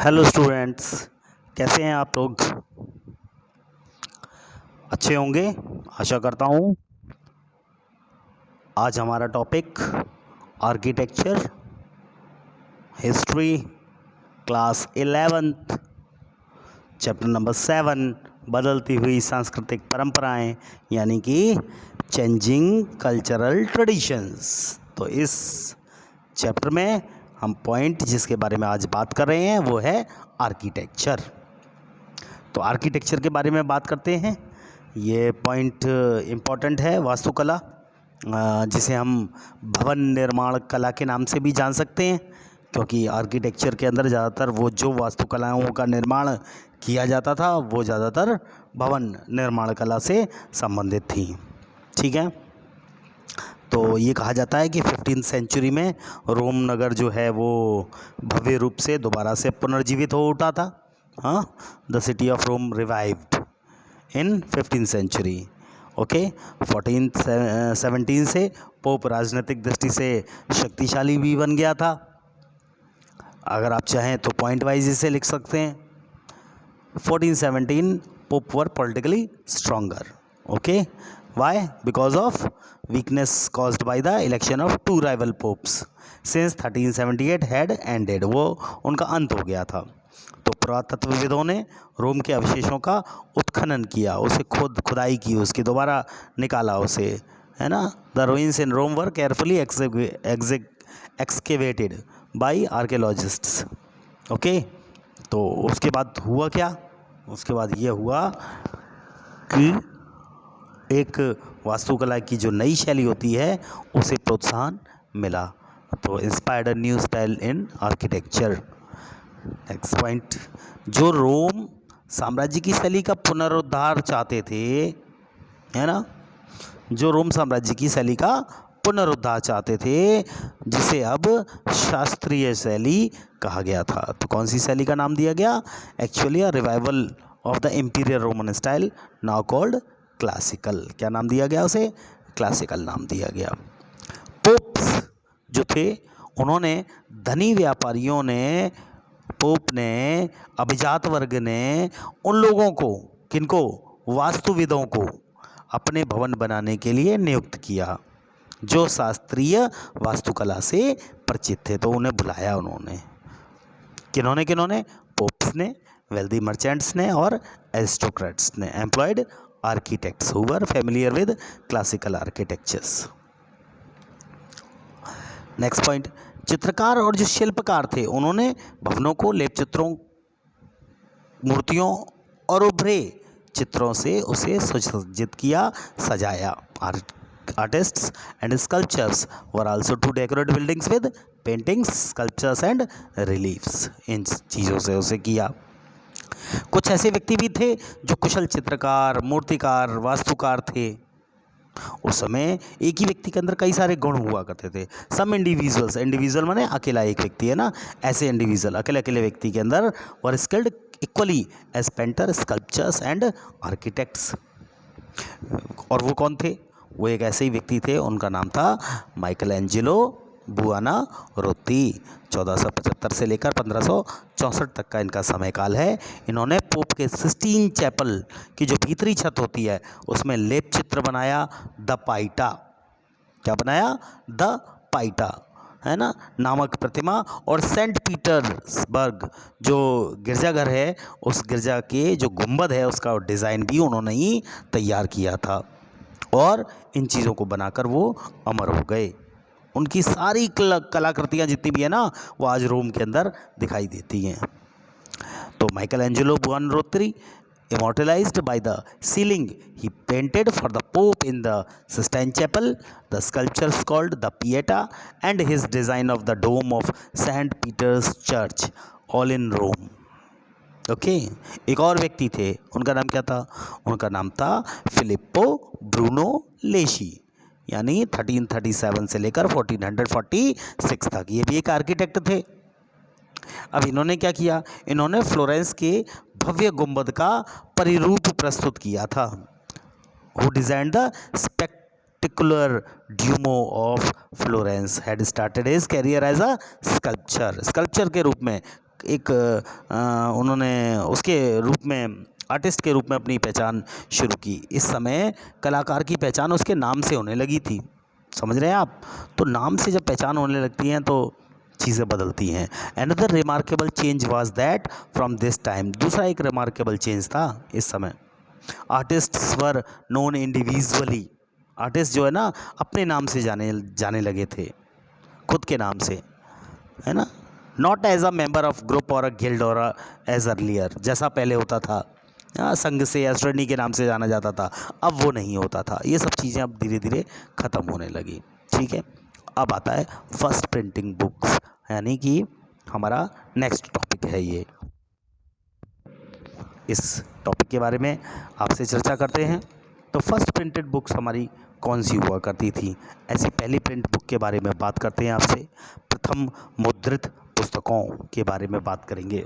Hello students, कैसे हैं आप लोग? अच्छे होंगे, आशा करता हूँ। आज हमारा topic architecture, history, class 11th, chapter number 7, बदलती हुई सांस्कृतिक परंपराएं, यानी कि चेंजिंग कल्चरल ट्रेडिशंस। तो इस चैप्टर में हम पॉइंट जिसके बारे में आज बात कर रहे हैं वो है आर्किटेक्चर। तो आर्किटेक्चर के बारे में बात करते हैं। ये पॉइंट इम्पॉर्टेंट है। वास्तुकला, जिसे हम भवन निर्माण कला के नाम से भी जान सकते हैं, क्योंकि आर्किटेक्चर के अंदर ज़्यादातर वो जो वास्तुकलाओं का निर्माण किया जाता था वो ज़्यादातर भवन निर्माण कला से संबंधित थी। ठीक है, तो ये कहा जाता है कि 15th सेंचुरी में रोम नगर जो है वो भव्य रूप से दोबारा से पुनर्जीवित हो उठा था। हाँ, the city of Rome revived in 15th century. Okay, 1417 से पोप राजनीतिक दृष्टि से शक्तिशाली भी बन गया था। अगर आप चाहें तो पॉइंट वाइज इसे लिख सकते हैं। 1417 pope were politically stronger. Okay, why? Because of weakness caused by the election of two rival popes since 1378 had ended। वो उनका अंत हो गया था। तो पुरातत्वविदों ने रोम के अवशेषों का उत्खनन किया, उसे खुदाई की, उसकी दोबारा निकाला उसे, है ना। The ruins in Rome were carefully excavated by archaeologists। Okay, तो उसके बाद हुआ क्या? उसके बाद ये हुआ कि एक वास्तुकला की जो नई शैली होती है उसे प्रोत्साहन मिला। तो inspired a new style in architecture. Next point, जो रोम साम्राज्य की शैली का पुनरुद्धार चाहते थे, है ना, जो रोम साम्राज्य की शैली का पुनरुद्धार चाहते थे, जिसे अब शास्त्रीय शैली कहा गया था। तो कौन सी शैली का नाम दिया गया? Actually a revival of the imperial Roman style, now called classical. क्या नाम दिया गया उसे? क्लासिकल नाम दिया गया। पोप्स जो थे उन्होंने धनी व्यापारियों ने, पोप ने, अभिजात वर्ग ने उन लोगों को, किनको? वास्तुविदों को अपने भवन बनाने के लिए नियुक्त किया जो शास्त्रीय वास्तुकला से परिचित थे। तो उन्हें बुलाया उन्होंने। किन्होंने किन्होंने? पोप्स ने, वेल्दी मर्चेंट्स ने और एरिस्टोक्रेट्स ने employed architects who were familiar with classical architectures. Next point, चित्रकार और जो शिल्पकार थे उन्होंने भवनों को लेप चित्रों, मूर्तियों और उभरे चित्रों से उसे सुसज्जित किया, सजाया। Artists and sculptors were also to decorate buildings with paintings, sculptures and reliefs. इन चीज़ों से उसे किया। कुछ ऐसे व्यक्ति भी थे जो कुशल चित्रकार, मूर्तिकार, वास्तुकार थे। उस समय एक ही व्यक्ति के अंदर कई सारे गुण हुआ करते थे। सम इंडिविजुअल्स, इंडिविजुअल माने अकेला एक व्यक्ति, है ना, ऐसे इंडिविजुअल अकेले अकेले व्यक्ति के अंदर were skilled equally as painter, sculptors and architects. और वो कौन थे? वो एक ऐसे ही व्यक्ति थे, उनका नाम था माइकल एंजेलो बुआनारोत्ती। 1475 से लेकर 1564 तक का इनका समय काल है। इन्होंने पोप के सिस्टीन चैपल की जो भीतरी छत होती है उसमें लेप चित्र बनाया, द पाइटा। क्या बनाया? द पाइटा, है ना, नामक प्रतिमा। और सेंट पीटर्सबर्ग जो गिरजाघर है, उस गिरजा के जो गुंबद है उसका डिज़ाइन भी उन्होंने ही तैयार किया था। और इन चीज़ों को बनाकर वो अमर हो गए। उनकी सारी कलाकृतियाँ जितनी भी है ना वो आज रोम के अंदर दिखाई देती हैं। तो Michelangelo Buonarroti, immortalized by the ceiling he painted for the Pope in the Sistine Chapel, the sculptures called the Pieta, and his design of the dome of St. Peter's Church, all in Rome। Okay, एक और व्यक्ति थे, उनका नाम क्या था? उनका नाम था फिलिप्पो ब्रूनो लेशी, यानी 1337 से लेकर 1446 तक। ये भी एक आर्किटेक्ट थे। अब इन्होंने क्या किया? इन्होंने फ्लोरेंस के भव्य गुंबद का परिरूप प्रस्तुत किया था। Who design the spectacular Duomo of Florence had started his career as a sculpture. Sculpture के रूप में एक उन्होंने उसके रूप में आर्टिस्ट के रूप में अपनी पहचान शुरू की। इस समय कलाकार की पहचान उसके नाम से होने लगी थी, समझ रहे हैं आप। तो नाम से जब पहचान होने लगती हैं तो चीज़ें बदलती हैं। Another remarkable change was that from this time, दूसरा एक रिमार्केबल चेंज था इस समय, artists were known individually, artist जो है ना अपने नाम से जाने लगे थे, खुद के नाम से, है ना, not as a member of group or a guild or as earlier, जैसा पहले होता था संघ से या श्रेणी के नाम से जाना जाता था, अब वो नहीं होता था। ये सब चीज़ें अब धीरे धीरे ख़त्म होने लगी। ठीक है, अब आता है फर्स्ट प्रिंटिंग बुक्स, यानी कि हमारा नेक्स्ट टॉपिक है ये। इस टॉपिक के बारे में आपसे चर्चा करते हैं। तो फर्स्ट प्रिंटेड बुक्स हमारी कौन सी हुआ करती थी, ऐसी पहली प्रिंट बुक के बारे में बात करते हैं आपसे। प्रथम मुद्रित पुस्तकों के बारे में बात करेंगे।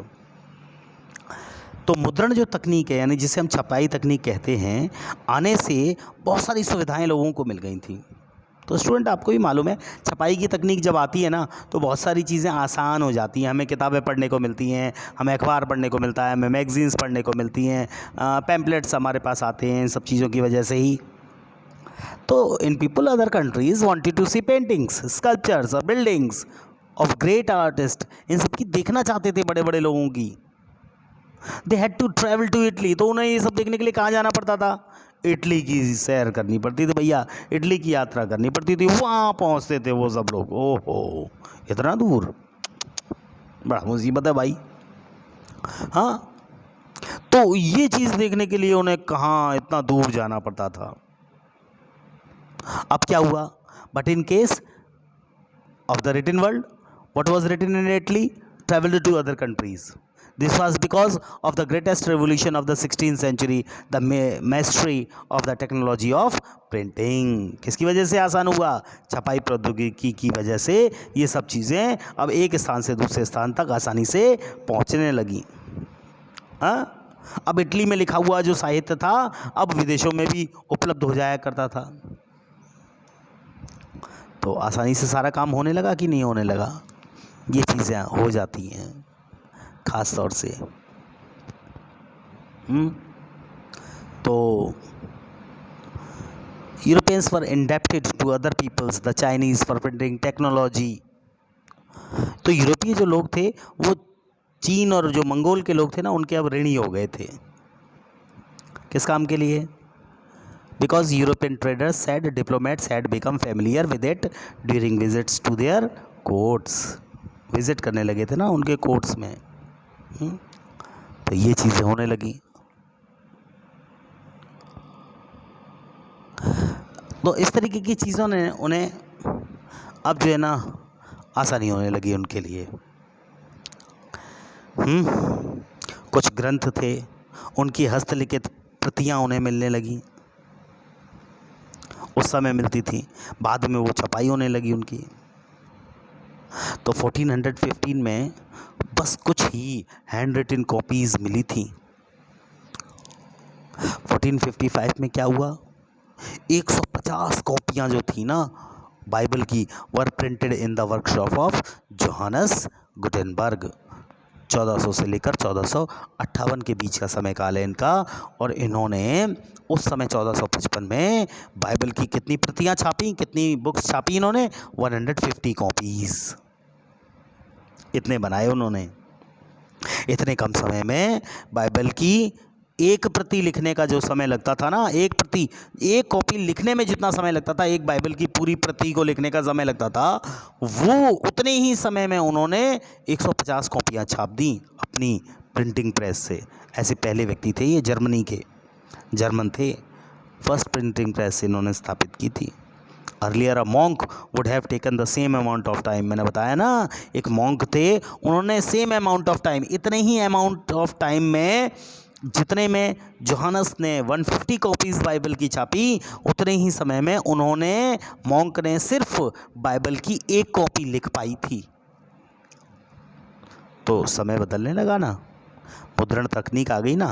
तो मुद्रण जो तकनीक है, यानी जिसे हम छपाई तकनीक कहते हैं, आने से बहुत सारी सुविधाएं लोगों को मिल गई थी। तो स्टूडेंट, आपको भी मालूम है छपाई की तकनीक जब आती है ना तो बहुत सारी चीज़ें आसान हो जाती हैं। हमें किताबें पढ़ने को मिलती हैं, हमें अखबार पढ़ने को मिलता है, हमें मैगजीन्स पढ़ने को मिलती हैं, पैम्पलेट्स हमारे पास आते हैं, इन सब चीज़ों की वजह से ही। तो in people other countries wanted to see paintings, sculptures और बिल्डिंग्स ऑफ ग्रेट आर्टिस्ट, इन सब की देखना चाहते थे बड़े बड़े लोगों की। They had to travel to Italy, तो उन्हें ये सब देखने के लिए कहाँ जाना पड़ता था, इटली की सैर करनी पड़ती थी भैया, इटली की यात्रा करनी पड़ती थी, वहाँ पहुँचते थे वो सब लोग। ओहो, इतना दूर, बड़ा मुसीबत है भाई। हाँ, तो ये चीज़ देखने के लिए उन्हें कहाँ इतना दूर जाना पड़ता था। अब क्या हुआ, but in case of the written world, what was written in Italy traveled to other countries. This was because of the greatest revolution of the 16th century, the mastery of the technology of printing. किसकी वजह से आसान हुआ, छपाई प्रौद्योगिकी की वजह से ये सब चीज़ें अब एक स्थान से दूसरे स्थान तक आसानी से पहुंचने लगी। हाँ, अब इटली में लिखा हुआ जो साहित्य था अब विदेशों में भी उपलब्ध हो जाया करता था। तो आसानी से सारा काम होने लगा कि नहीं होने लगा, ये चीज़ें हो जाती हैं ख़ास तौर से। तो Europeans were indebted to other peoples, the Chinese for printing technology. तो यूरोपीय जो लोग थे वो चीन और जो मंगोल के लोग थे ना उनके अब ऋणी हो गए थे। किस काम के लिए, because European traders said diplomats had become familiar with it during visits to their courts, visit करने लगे थे ना उनके कोर्ट्स में। तो ये चीज़ें होने लगी। तो इस तरीके की चीज़ों ने उन्हें अब जो है ना आसानी होने लगी उनके लिए। कुछ ग्रंथ थे उनकी हस्तलिखित प्रतियां उन्हें मिलने लगी, उस समय मिलती थी, बाद में वो छपाई होने लगी उनकी। तो 1415 में बस कुछ ही हैंड रिटन कॉपीज़ मिली थी। 1455 में क्या हुआ, 150 कॉपियाँ जो थी ना बाइबल की were printed in the workshop of Johannes Gutenberg. 1400 से लेकर 1458 के बीच का समय काल है इनका, और इन्होंने उस समय 1455 में बाइबल की कितनी प्रतियां छापी, कितनी बुक्स छापी इन्होंने, 150 कॉपीज़, इतने बनाए उन्होंने। इतने कम समय में बाइबल की एक प्रति लिखने का जो समय लगता था ना, एक कॉपी लिखने में जितना समय लगता था, एक बाइबल की पूरी प्रति को लिखने का समय लगता था, वो उतने ही समय में उन्होंने 150 कॉपियाँ छाप दी अपनी प्रिंटिंग प्रेस से। ऐसे पहले व्यक्ति थे ये, जर्मन थे, फर्स्ट प्रिंटिंग प्रेस इन्होंने स्थापित की थी। Earlier a monk would have taken the same amount of time, मैंने बताया ना एक मॉन्क थे, उन्होंने सेम अमाउंट ऑफ टाइम, इतने ही अमाउंट ऑफ टाइम में जितने में जोहानस ने 150 कॉपीज़ बाइबल की छापी, उतने ही समय में उन्होंने मॉन्क ने सिर्फ बाइबल की एक कॉपी लिख पाई थी। तो समय बदलने लगा ना, मुद्रण तकनीक आ गई ना।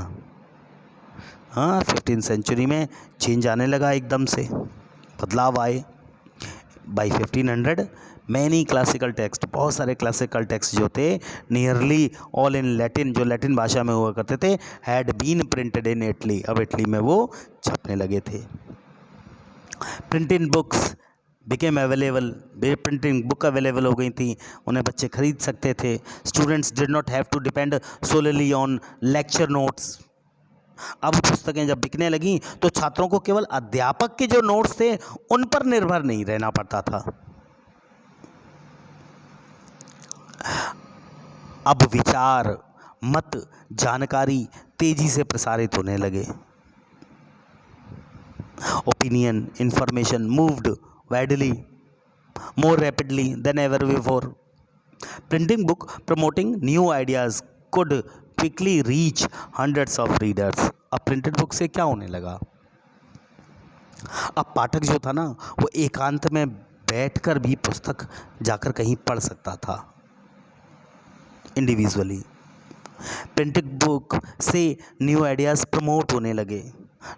हाँ, 15th सेंचुरी में चेंज आने लगा, एकदम से बदलाव आए। बाई 1500 मैनी क्लासिकल टेक्स्ट तो बहुत सारे क्लासिकल टेक्स्ट जो थे नियरली ऑल इन लैटिन, जो लैटिन भाषा में हुआ करते थे, had been printed in Italy, अब इटली में वो छपने लगे थे। Printing books became available, printing book available हो गई थी, उन्हें बच्चे खरीद सकते थे। Students did not have to depend solely on lecture notes. अब पुस्तकें जब बिकने लगी तो छात्रों को केवल अध्यापक के जो नोट्स थे उन पर निर्भर नहीं रहना पड़ता था। अब विचार, मत, जानकारी तेजी से प्रसारित होने लगे। Opinion, information moved widely more rapidly than ever before. Printing book promoting new ideas could quickly reach hundreds of readers. अब प्रिंटेड बुक से क्या होने लगा, अब पाठक जो था ना वो एकांत में बैठकर भी पुस्तक जाकर कहीं पढ़ सकता था इंडिविजुअली। प्रिंटेड बुक से न्यू आइडियाज़ प्रमोट होने लगे,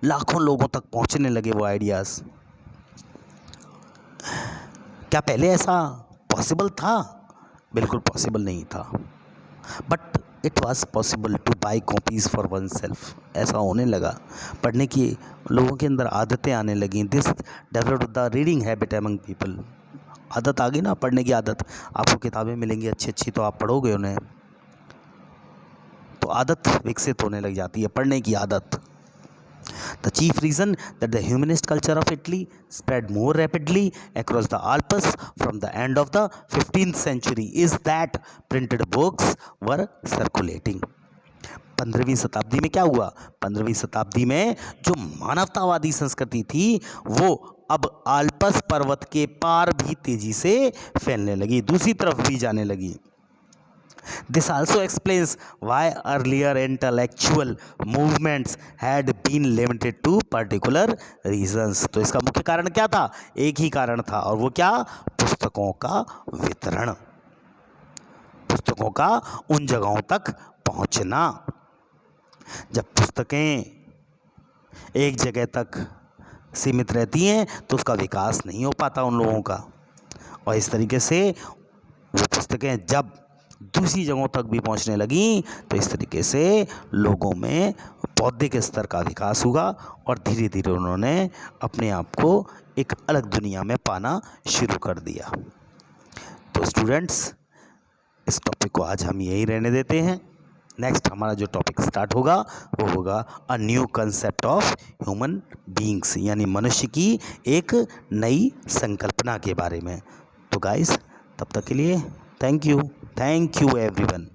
लाखों लोगों तक पहुंचने लगे वो आइडियाज़। क्या पहले ऐसा पॉसिबल था? बिल्कुल पॉसिबल नहीं था, but it was possible two by copies for one self. ऐसा होने लगा, पढ़ने की लोगों के अंदर आदतें आने लगी। This developed the reading habit among people. आदत आ गई ना पढ़ने की आदत, आपको किताबें मिलेंगी अच्छी अच्छी तो आप पढ़ोगे उन्हें, तो आदत विकसित होने लग जाती है, पढ़ने की आदत। The chief reason that the humanist culture of Italy spread more rapidly across the Alps from the end of the 15th century is that printed books were circulating. 15वीं शताब्दी में क्या हुआ? 15वीं शताब्दी में जो मानवतावादी संस्कृति थी वो अब आल्पस पर्वत के पार भी तेजी से फैलने लगी, दूसरी तरफ भी जाने लगी। This also explains why earlier intellectual movements had been limited to particular regions. तो इसका मुख्य कारण क्या था? एक ही कारण था, और वो क्या? पुस्तकों का वितरण, पुस्तकों का उन जगहों तक पहुंचना। जब पुस्तकें एक जगह तक सीमित रहती हैं तो उसका विकास नहीं हो पाता उन लोगों का, और इस तरीके से वो पुस्तकें जब दूसरी जगहों तक भी पहुंचने लगी तो इस तरीके से लोगों में बौद्धिक स्तर का विकास हुआ और धीरे धीरे उन्होंने अपने आप को एक अलग दुनिया में पाना शुरू कर दिया। तो स्टूडेंट्स, इस टॉपिक को आज हम यही रहने देते हैं। नेक्स्ट हमारा जो टॉपिक स्टार्ट होगा वो होगा a new concept of human beings, यानी मनुष्य की एक नई संकल्पना के बारे में। तो गाइस, तब तक के लिए थैंक यू एवरीवन।